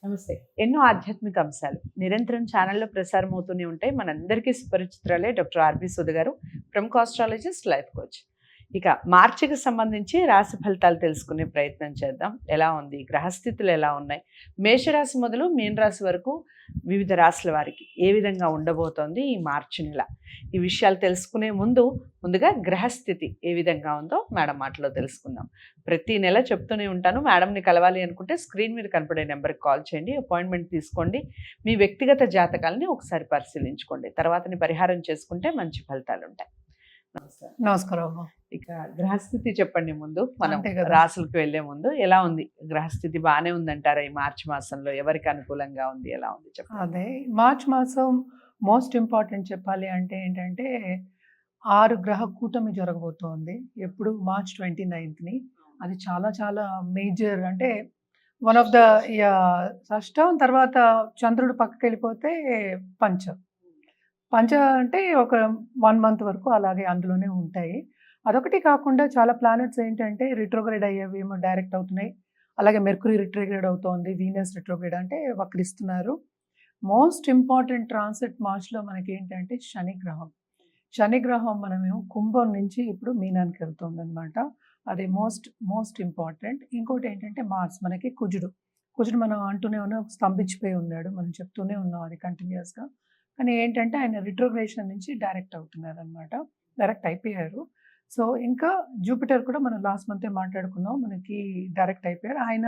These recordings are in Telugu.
నమస్తే. ఎన్నో ఆధ్యాత్మిక అంశాలు నిరంతరం ఛానల్‌లో ప్రసారం అవుతూనే ఉంటాయి. మనందరికీ సుపరిచితురాలే డాక్టర్ ఆర్‌బి సుధ గారు, ప్రముఖ ఆస్ట్రాలజిస్ట్, లైఫ్ కోచ్. ఇక మార్చికి సంబంధించి రాశి ఫలితాలు తెలుసుకునే ప్రయత్నం చేద్దాం. ఎలా ఉంది? గ్రహస్థితులు ఎలా ఉన్నాయి? మేషరాశి మొదలు మీనరాశి వరకు వివిధ రాశుల వారికి ఏ విధంగా ఉండబోతోంది ఈ మార్చి నెల? ఈ విషయాలు తెలుసుకునే ముందుగా గ్రహస్థితి ఏ విధంగా ఉందో మేడం మాటలో తెలుసుకుందాం. ప్రతి నెల చెప్తూనే ఉంటాను, మేడంని కలవాలి అనుకుంటే స్క్రీన్ మీద కనపడే నెంబర్కి కాల్ చేయండి, అపాయింట్మెంట్ తీసుకోండి, మీ వ్యక్తిగత జాతకాలని ఒకసారి పరిశీలించుకోండి, తర్వాతని పరిహారం చేసుకుంటే మంచి ఫలితాలు ఉంటాయి. నమస్కారం అమ్మా. ఇక గ్రహస్థితి చెప్పండి ముందు, మనం రాసులకు వెళ్లే ముందు. ఎలా ఉంది గ్రహస్థితి? బాగానే ఉందంటారా ఈ మార్చి మాసంలో? ఎవరికి అనుకూలంగా ఉంది, ఎలా ఉంది చెప్పండి. అదే మార్చి మాసం మోస్ట్ ఇంపార్టెంట్ చెప్పాలి అంటే ఏంటంటే 6 గ్రహ కూటమి జరగబోతోంది. ఎప్పుడు మార్చ్ 29ని. అది చాలా చాలా మేజర్, అంటే వన్ ఆఫ్ ద షష్టం, తర్వాత చంద్రుడు పక్కకి వెళ్ళిపోతే పంచ అంటే ఒక 1 మంత్ వరకు అలాగే అందులోనే ఉంటాయి. అదొకటి కాకుండా చాలా ప్లానెట్స్ ఏంటంటే రిట్రోగ్రేడ్ అయ్యేవి ఏమో డైరెక్ట్ అవుతున్నాయి. అలాగే మెర్క్యూరీ రిట్రోగ్రేడ్ అవుతోంది, వీనస్ రిట్రోగ్రేడ్ అంటే వక్రిస్తున్నారు. మోస్ట్ ఇంపార్టెంట్ ట్రాన్సిట్ మార్చ్లో మనకి ఏంటంటే శనిగ్రహం మనమేమో కుంభం నుంచి ఇప్పుడు మీనానికి వెళ్తుంది అనమాట. అది మోస్ట్ ఇంపార్టెంట్. ఇంకోటి ఏంటంటే మార్స్ మనకి కుజుడు మనం అంటూనే ఉన్నాం, స్తంభించిపోయి ఉన్నాడు, మనం చెప్తూనే ఉన్నాం అది కంటిన్యూస్గా. కానీ ఏంటంటే ఆయన రిట్రోగ్రేషన్ నుంచి డైరెక్ట్ అవుతున్నారు అనమాట, డైరెక్ట్ అయిపోయారు. సో ఇంకా జూపిటర్ కూడా మనం లాస్ట్ మంతే మాట్లాడుకున్నాం, మనకి డైరెక్ట్ అయిపోయారు, ఆయన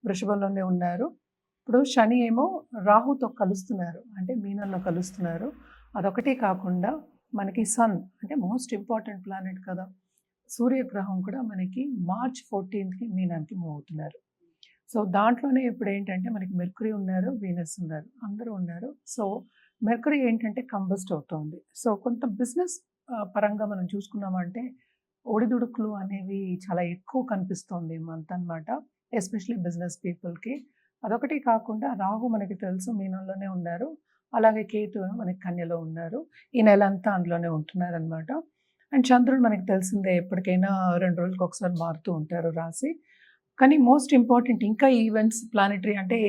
వృషభంలోనే ఉన్నారు. ఇప్పుడు శని ఏమో రాహుతో కలుస్తున్నారు, అంటే మీనంలో కలుస్తున్నారు. అదొకటి కాకుండా మనకి సన్ అంటే మోస్ట్ ఇంపార్టెంట్ ప్లానెట్ కదా, సూర్యగ్రహం కూడా మనకి మార్చ్ 14కి మీనానికి మూవ్ అవుతున్నారు. సో దాంట్లోనే ఇప్పుడు ఏంటంటే మనకి మెర్క్యూరీ ఉన్నారు, వీనస్ ఉన్నారు, అందరూ ఉన్నారు. సో మెర్క్యూరీ ఏంటంటే కంబస్ట్ అవుతుంది. సో కొంత బిజినెస్ పరంగా మనం చూసుకున్నామంటే ఒడిదుడుకులు అనేవి చాలా ఎక్కువ కనిపిస్తుంది ఈ మంత్ అనమాట, ఎస్పెషలీ బిజినెస్ పీపుల్కి. అదొకటి కాకుండా రాహు మనకి తెలుసు మీనంలోనే ఉన్నారు, అలాగే కేతు మనకి కన్యలో ఉన్నారు. ఈ నెల అంతా అందులోనే ఉంటున్నారు అనమాట. అండ్ చంద్రుడు మనకి తెలిసిందే, ఎప్పటికైనా 2 రోజులకు ఒకసారి మారుతూ ఉంటారు రాశి. కానీ మోస్ట్ ఇంపార్టెంట్ ఇంకా ఈవెంట్స్ ప్లానెటరీ అంటే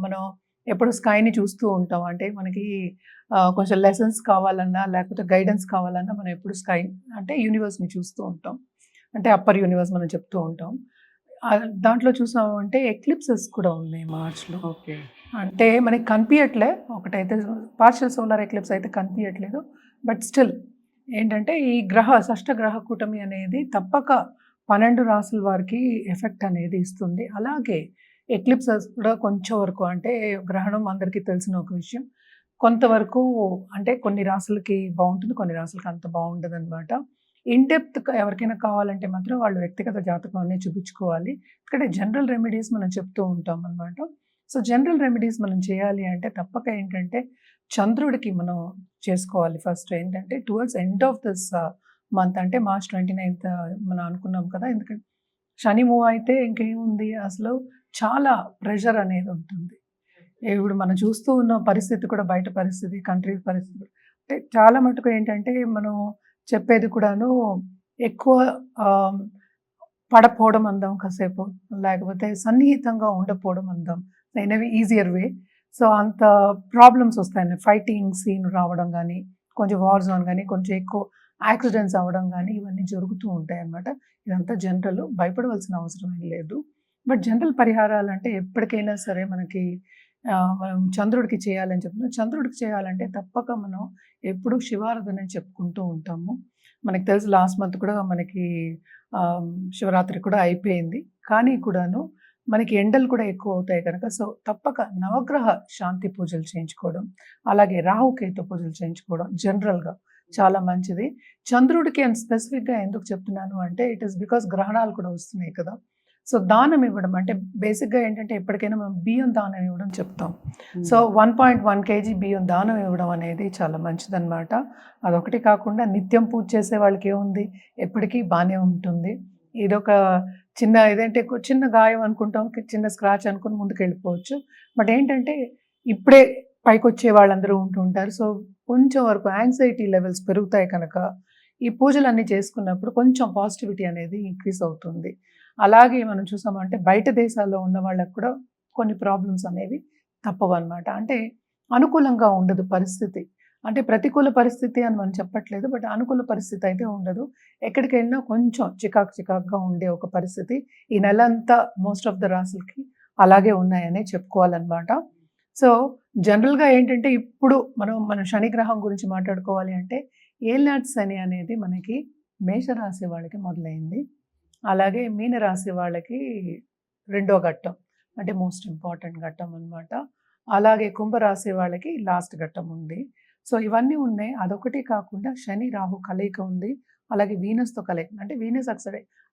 మనం ఎప్పుడు స్కైని చూస్తూ ఉంటాం, అంటే మనకి కొంచెం లెసన్స్ కావాలన్నా లేకపోతే గైడెన్స్ కావాలన్నా మనం ఎప్పుడు స్కై అంటే యూనివర్స్ని చూస్తూ ఉంటాం, అంటే అప్పర్ యూనివర్స్ మనం చెప్తూ ఉంటాం. దాంట్లో చూసామంటే ఎక్లిప్సెస్ కూడా ఉన్నాయి మార్చ్లో. ఓకే, అంటే మనకి కనిపించట్లే, ఒకటైతే పార్షియల్ సోలార్ ఎక్లిప్స్ అయితే కనిపించట్లేదు, బట్ స్టిల్ ఏంటంటే ఈ షష్ఠ గ్రహ కూటమి అనేది తప్పక 12 రాసుల వారికి ఎఫెక్ట్ అనేది ఇస్తుంది. అలాగే ఎక్లిప్సెస్ కూడా కొంచెం వరకు, అంటే గ్రహణం అందరికీ తెలిసిన ఒక విషయం, కొంతవరకు అంటే కొన్ని రాసులకి బాగుంటుంది, కొన్ని రాసులకి అంత బాగుండదు అనమాట. ఇన్డెప్త్ ఎవరికైనా కావాలంటే మాత్రం వాళ్ళు వ్యక్తిగత జాతకాన్ని చూపించుకోవాలి. ఇక్కడ జనరల్ రెమెడీస్ మనం చెప్తూ ఉంటాం అనమాట. సో జనరల్ రెమెడీస్ మనం చేయాలి అంటే తప్పక ఏంటంటే చంద్రుడికి మనం చేసుకోవాలి. ఫస్ట్ ఏంటంటే towards end of this month, అంటే మార్చ్ 29th మనం అనుకున్నాం కదా, ఎందుకంటే శని మూవ్ అయితే ఇంకేముంది, అసలు చాలా ప్రెషర్ అనేది ఉంటుంది. ఇప్పుడు మనం చూస్తూ ఉన్న పరిస్థితి కూడా, బయట పరిస్థితి, కంట్రీ పరిస్థితి అంటే చాలా మటుకు ఏంటంటే మనం చెప్పేది కూడాను ఎక్కువ పడపోవడం అందాం కాసేపు, లేకపోతే సన్నిహితంగా ఉండకపోవడం అందాం, అయినవి ఈజియర్ వే. సో అంత ప్రాబ్లమ్స్ వస్తాయండి, ఫైటింగ్ సీన్ రావడం కానీ, కొంచెం వార్ జోన్ కానీ, కొంచెం ఎక్కువ యాక్సిడెంట్స్ అవ్వడం కానీ, ఇవన్నీ జరుగుతూ ఉంటాయి అన్నమాట. ఇదంతా జనరల్, భయపడవలసిన అవసరం ఏం లేదు. బట్ జనరల్ పరిహారాలు అంటే ఎప్పటికైనా సరే మనకి మనం చంద్రుడికి చేయాలని చెప్తున్నాం. చంద్రుడికి చేయాలంటే తప్పక మనం ఎప్పుడు శివారాధన చెప్పుకుంటూ ఉంటాము. మనకి తెలుసు లాస్ట్ మంత్ కూడా మనకి శివరాత్రి కూడా అయిపోయింది, కానీ కూడాను మనకి ఎండలు కూడా ఎక్కువ అవుతాయి కనుక సో తప్పక నవగ్రహ శాంతి పూజలు చేయించుకోవడం, అలాగే రాహుకేతు పూజలు చేయించుకోవడం జనరల్గా చాలా మంచిది. చంద్రుడికి అండ్ స్పెసిఫిక్గా ఎందుకు చెప్తున్నాను అంటే ఇట్ ఈస్ బికాస్ గ్రహణాలు కూడా వస్తున్నాయి కదా. సో దానం ఇవ్వడం అంటే బేసిక్గా ఏంటంటే ఎప్పటికైనా మనం బియ్యం దానం ఇవ్వడం చెప్తాం. సో 1.1 kg బియ్యం దానం ఇవ్వడం అనేది చాలా మంచిదన్నమాట. అదొకటి కాకుండా నిత్యం పూజ చేసే వాళ్ళకి ఏముంది, ఎప్పటికీ బాగానే ఉంటుంది. ఇదొక చిన్న ఏదంటే చిన్న గాయం అనుకుంటాం, చిన్న స్క్రాచ్ అనుకుని ముందుకు వెళ్ళిపోవచ్చు. బట్ ఏంటంటే ఇప్పుడే పైకి వచ్చే వాళ్ళందరూ ఉంటూ ఉంటారు. సో కొంచెం వరకు యాంగ్జైటీ లెవెల్స్ పెరుగుతాయి కనుక ఈ పూజలన్నీ చేసుకున్నప్పుడు కొంచెం పాజిటివిటీ అనేది ఇంక్రీజ్ అవుతుంది. అలాగే మనం చూసామంటే బయట దేశాల్లో ఉన్న వాళ్ళకు కూడా కొన్ని ప్రాబ్లమ్స్ అనేవి తప్పవన్నమాట. అంటే అనుకూలంగా ఉండదు పరిస్థితి. అంటే ప్రతికూల పరిస్థితి అని మనం చెప్పట్లేదు. బట్ అనుకూల పరిస్థితి అయితే ఉండదు. ఎక్కడికెళ్ళినా కొంచెం చికాకుగా ఉండే ఒక పరిస్థితి ఈ నెలంతా మోస్ట్ ఆఫ్ ద రాసులకి అలాగే ఉన్నాయనే చెప్పుకోవాలన్నమాట. సో, జనరల్‌గా ఏంటంటే ఇప్పుడు మన శని గ్రహం గురించి మాట్లాడుకోవాలి అంటే ఏలినాటి శని అనేది మనకి మేషరాశి వాళ్ళకి మొదలైంది. అలాగే మీనరాశి వాళ్ళకి రెండో ఘట్టం. అంటే మోస్ట్ ఇంపార్టెంట్ ఘట్టం అన్నమాట. అలాగే కుంభరాశి వాళ్ళకి లాస్ట్ ఘట్టం ఉంది. సో, ఇవన్నీ ఉన్నాయి. అదొకటి కాకుండా శని, రాహు కలయిక ఉంది. అలాగే వీనస్‌తో కలయిక. అంటే వీనస్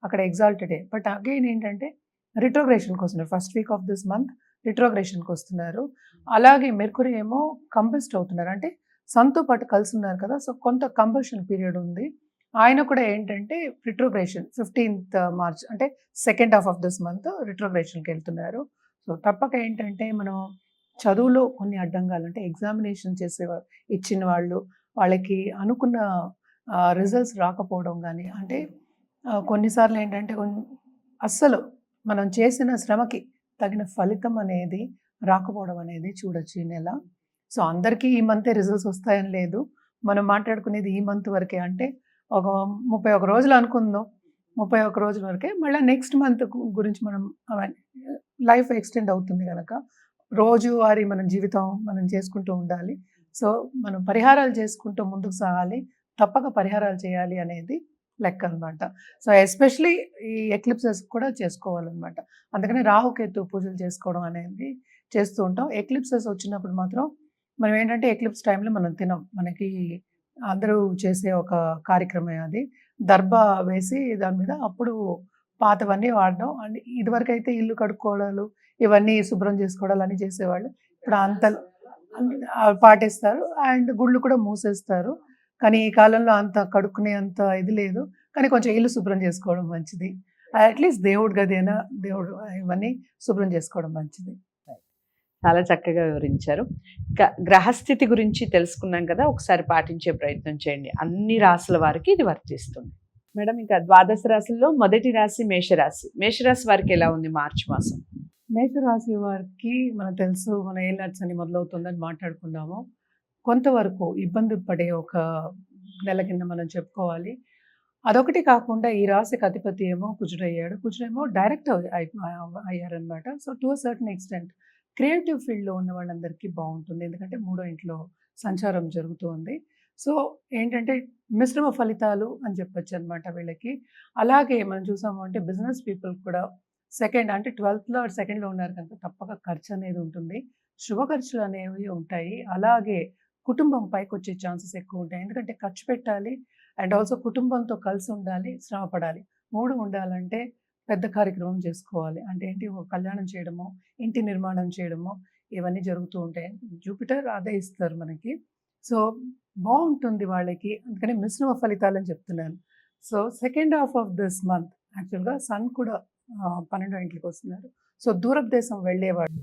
అక్కడ ఎగ్జాల్టెడే. బట్ అగైన్ ఏంటంటే రిట్రోగ్రేషన్‌కొస్తున్నారు. First week of this month రిట్రోగ్రేషన్‌కొస్తున్నారు. అలాగే మెర్క్యూరీ ఏమో కంబస్ట్ అవుతున్నారు. అంటే సన్‌తో పాటు కలిసున్నారు కదా! సో, కొంత కంబషన్ పీరియడ్ ఉంది. ఆయన కూడా ఏంటంటే రిట్రోగ్రేషన్ 15th మార్చ్ అంటే second half of this month రిట్రోగ్రేషన్‌కెళ్తున్నారు. సో, తప్పక ఏంటంటే మనం చదువులో కొన్ని అడ్డంగాలు అంటే ఎగ్జామినేషన్ ఇచ్చిన వాళ్ళు, వాళ్ళకి అనుకున్న రిజల్ట్స్ రాకపోవడం గానీ, అంటే కొన్నిసార్లు ఏంటంటే అస్సలు మనం చేసిన శ్రమకి తగిన ఫలితం అనేది రాకపోవడం అనేది చూడొచ్చు ఈ నెల. సో, అందరికీ ఈ మంతే రిజల్ట్స్ వస్తాయని లేదు. మనం మాట్లాడుకునేది ఈ మంత్ వరకే. అంటే ఒక 31 రోజులు అనుకుందాం. 31 రోజుల వరకే. మళ్ళా నెక్స్ట్ మంత్ గురించి మనం అవన్నీ లైఫ్ ఎక్స్టెండ్ అవుతుంది గనక రోజువారీ మన జీవితం మనం చేసుకుంటూ ఉండాలి. సో, మనం పరిహారాలు చేసుకుంటూ ముందుకు సాగాలి. తప్పక పరిహారాలు చేయాలి అనేది లెక్క అనమాట. సో, ఎస్పెషల్లీ ఈ ఎక్లిప్సెస్ కూడా చేసుకోవాలనమాట. అందుకని రాహుకేతు పూజలు చేసుకోవడం అనేది చేస్తూ ఉంటాం. ఎక్లిప్సెస్ వచ్చినప్పుడు మాత్రం మనం ఏంటంటే ఎక్లిప్స్ టైంలో మనం తినం. మనకి అందరూ చేసే ఒక కార్యక్రమమే అది. దర్భ వేసి దాని మీద అప్పుడు పాతవన్నీ వాడడం. అండ్ ఇదివరకైతే ఇల్లు కడుక్కోవడాలు, ఇవన్నీ శుభ్రం చేసుకోవడాలు అన్నీ చేసేవాళ్ళు. ఇప్పుడు పాటిస్తారు. అండ్ గుళ్ళు కూడా మూసేస్తారు. కానీ ఈ కాలంలో అంత కడుక్కునే అంత ఇది లేదు. కానీ కొంచెం ఇల్లు శుభ్రం చేసుకోవడం మంచిది. అట్‌లీస్ట్ దేవుడి గది అయినా ఇవన్నీ శుభ్రం చేసుకోవడం మంచిది. చాలా చక్కగా వివరించారు. ఇంకా గ్రహస్థితి గురించి తెలుసుకున్నాం కదా! ఒకసారి పాటించే ప్రయత్నం చేయండి. అన్ని రాసుల వారికి ఇది వర్తిస్తుంది. మేడం ఇంకా ద్వాదశ రాశుల్లో మొదటి రాశి మేషరాశి. మేషరాశి వారికి ఎలా ఉంది మార్చి మాసం? మేషరాశి వారికి మనకు తెలుసు మన ఏలినాటి శని మొదలవుతుందని మాట్లాడుకున్నాము. కొంతవరకు ఇబ్బంది పడే ఒక నెల కింద మనం చెప్పుకోవాలి. అదొకటి కాకుండా ఈ రాశికి అధిపతి ఏమో కుజుడయ్యాడు. కుజుడేమో డైరెక్ట్ అయ్యారనమాట. So, to a certain extent creative ఫీల్డ్‌లో ఉన్న వాళ్ళందరికీ బావుంటుంది. ఎందుకంటే మూడో ఇంట్లో సంచారం జరుగుతోంది. సో, ఏంటంటే మిశ్రమ ఫలితాలు అని చెప్పొచ్చనమాట వీళ్ళకి. అలాగే మనం చూసాము అంటే బిజినెస్ పీపుల్ కూడా సెకండ్ అంటే 12థ్‌లో సెకండ్‌లో ఉన్నారు కనుక తప్పక ఖర్చనేది ఉంటుంది. శుభ ఖర్చులనేవి ఉంటాయి. అలాగే కుటుంబం పైకొచ్చే ఛాన్సెస్ ఎక్కువుంటాయి. ఎందుకంటే ఖర్చు పెట్టాలి అండ్ ఆల్సో కుటుంబంతో కలిసి ఉండాలి, శ్రమ పడాలి. 3 ఉండాలంటే పెద్ద కార్యక్రమం చేసుకోవాలి. అంటే ఏంటి ఒక కళ్యాణం చేయడమో, ఇంటి నిర్మాణం చేయడమో ఇవన్నీ జరుగుతూ ఉంటాయి. జూపిటర్ అదే ఇస్తారు మనకి. సో, బావుంటుంది వాళ్ళకి. అందుకని మిశ్రమ ఫలితాలని చెప్తున్నాను. So, second half of this month యాక్చువల్‌గా సన్ కూడా 12వ ఇంట్లోకొస్తున్నారు. సో, దూరపు దేశం వెళ్ళేవాళ్ళు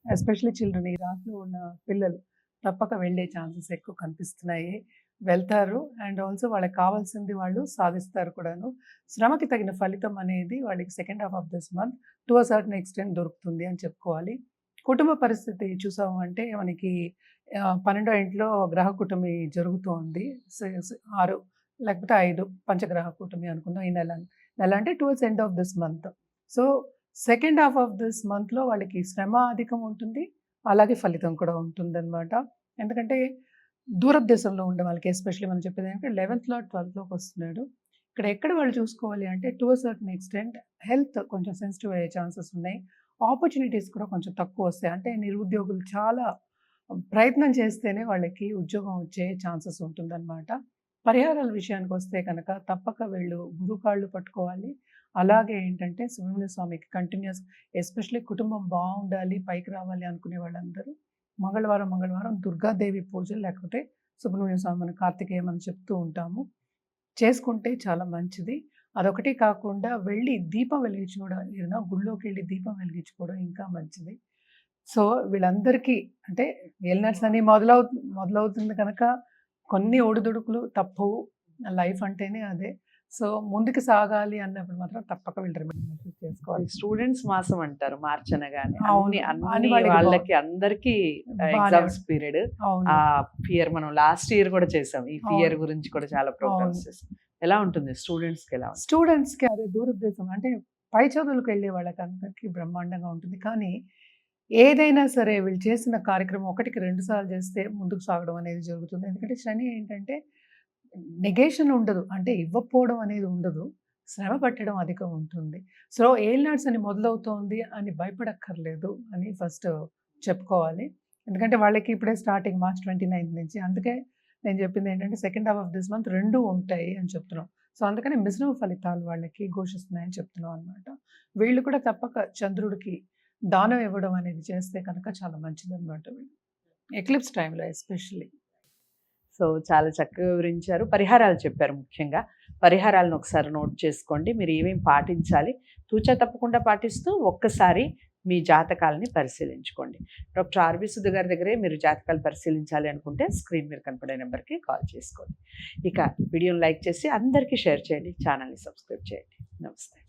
ఎస్పెషల్లీ చిల్డ్రన్ ఈ రాశిలో ఉన్న పిల్లలు తప్పక వెళ్ళే ఛాన్సెస్ ఎక్కువ కనిపిస్తున్నాయి. వెళ్తారు అండ్ ఆల్సో వాళ్ళకి కావాల్సింది వాళ్ళు సాధిస్తారు కూడాను. శ్రమకి తగిన ఫలితం అనేది వాళ్ళకి second half of this month to a certain extent దొరుకుతుంది అని చెప్పుకోవాలి. కుటుంబ పరిస్థితి చూసాము అంటే మనకి 12వ ఇంట్లో గ్రహ కూటమి జరుగుతోంది. 6 లేకపోతే 5 పంచగ్రహ కూటమి అనుకుందాం ఈ నెల. నెల అంటే towards end of this month. So, second half of this మంత్‌లో వాళ్ళకి శ్రమ అధికం ఉంటుంది. అలాగే ఫలితం కూడా ఉంటుందనమాట. ఎందుకంటే దూరపు దేశంలో ఉండే వాళ్ళకి ఎస్పెషల్లీ మనం చెప్పేదేంటంటే 11థ్‌లో, 12థ్‌లోకి వస్తున్నాడు. ఎక్కడ వాళ్ళు చూసుకోవాలి అంటే to a certain extent health కొంచెం సెన్సిటివ్ అయ్యే ఛాన్సెస్ ఉన్నాయి. ఆపర్చునిటీస్ కూడా కొంచెం తక్కువొస్తాయి. అంటే నిరుద్యోగులు చాలా ప్రయత్నం చేస్తేనే వాళ్ళకి ఉద్యోగం వచ్చే ఛాన్సెస్ ఉంటుందనమాట. పరిహారాల విషయానికొస్తే కనుక తప్పక వీళ్ళు గురువు కాళ్ళు పట్టుకోవాలి. అలాగే ఏంటంటే సుబ్రహ్మణ్య స్వామికి కంటిన్యూయస్ ఎస్పెషల్లీ కుటుంబం బావుండాలి, పైకి రావాలి అనుకునే వాళ్ళందరూ మంగళవారం దుర్గాదేవి పూజలు లేకపోతే సుబ్రహ్మణ్య స్వామి మన కార్తికేయం అని చెప్తూ ఉంటాము. చేసుకుంటే చాలా మంచిది. అదొకటి కాకుండా వెళ్ళి దీపం వెలిగించుకోవడం ఏదైనా గుడిలోకెళ్ళి దీపం వెలిగించుకోవడం ఇంకా మంచిది. సో, వీళ్ళందరికీ అంటే ఏలినాటి శని మొదలవుతుంది కనుక కొన్ని ఒడిదుడుకులు తప్పవు. లైఫ్ అంటేనే అదే. సో ముందుకు సాగాలి అన్నప్పుడు మాత్రం తప్పక వీళ్ళు రిమైండ్ మెసేజ్ చేసుకోవాలి. స్టూడెంట్స్ మాసం అంటారు మార్చ్ అనగానే. అవును. అన్ని అని అన్ని వాళ్ళకి వాళ్ళకి అందరికి బాగానే ఎగ్జామ్స్ పీరియడ్. అవును. ఆ ఫియర్ మనం లాస్ట్ ఇయర్ కూడా చేసాం. ఈ ఫియర్ అవును. గురించి కూడా చాలా ప్రోగ్రామ్స్ చేసాం. ఎలా ఉంటుంది స్టూడెంట్స్ కి? ఎలా ఉంటుంది? స్టూడెంట్స్‌కి అదే దూరుద్దేశం అంటే పై చదువులకు వెళ్ళే వాళ్ళకి అందరికీ బ్రహ్మాండంగా ఉంటుంది. కానీ ఏదైనా సరే వీళ్ళు చేసిన కార్యక్రమం ఒకటికి 2 సార్లు చేస్తే ముందుకు సాగడం అనేది జరుగుతుంది. ఎందుకంటే శని ఏంటంటే నెగేషన్ ఉండదు. అంటే ఇవ్వకపోవడం అనేది ఉండదు. శ్రమ పట్టడం అధికం ఉంటుంది. సో ఏలినాడ్స్ అని మొదలవుతోంది అని భయపడక్కర్లేదు అని ఫస్ట్ చెప్పుకోవాలి. ఎందుకంటే వాళ్ళకి ఇప్పుడే స్టార్టింగ్ మార్చ్ 29 నుంచి. అందుకే నేను చెప్పింది ఏంటంటే second half of this month 2 ఉంటాయి అని చెప్తున్నాం. సో అందుకని మిశ్రమ ఫలితాలు వాళ్ళకి ఘోషిస్తున్నాయని చెప్తున్నాం అనమాట. వీళ్ళు కూడా తప్పక చంద్రుడికి దానం ఇవ్వడం అనేది చేస్తే కనుక చాలా మంచిదన్నమాట వీళ్ళు. ఎక్లిప్స్ టైంలో ఎస్పెషల్లీ. సో చాలా చక్కగా వివరించారు. పరిహారాలు చెప్పారు ముఖ్యంగా. పరిహారాలను ఒకసారి నోట్ చేసుకోండి. మీరు ఏమేమి పాటించాలి, తూచా తప్పకుండా పాటిస్తూ ఒక్కసారి మీ జాతకాలని పరిశీలించుకోండి. డాక్టర్ ఆర్బి సుధ గారి దగ్గరే మీరు జాతకాలు పరిశీలించాలి అనుకుంటే స్క్రీన్ మీద కనపడే నెంబర్కి కాల్ చేసుకోండి. ఇక వీడియోని లైక్ చేసి అందరికీ షేర్ చేయండి, ఛానల్ని సబ్స్క్రైబ్ చేయండి. నమస్తే.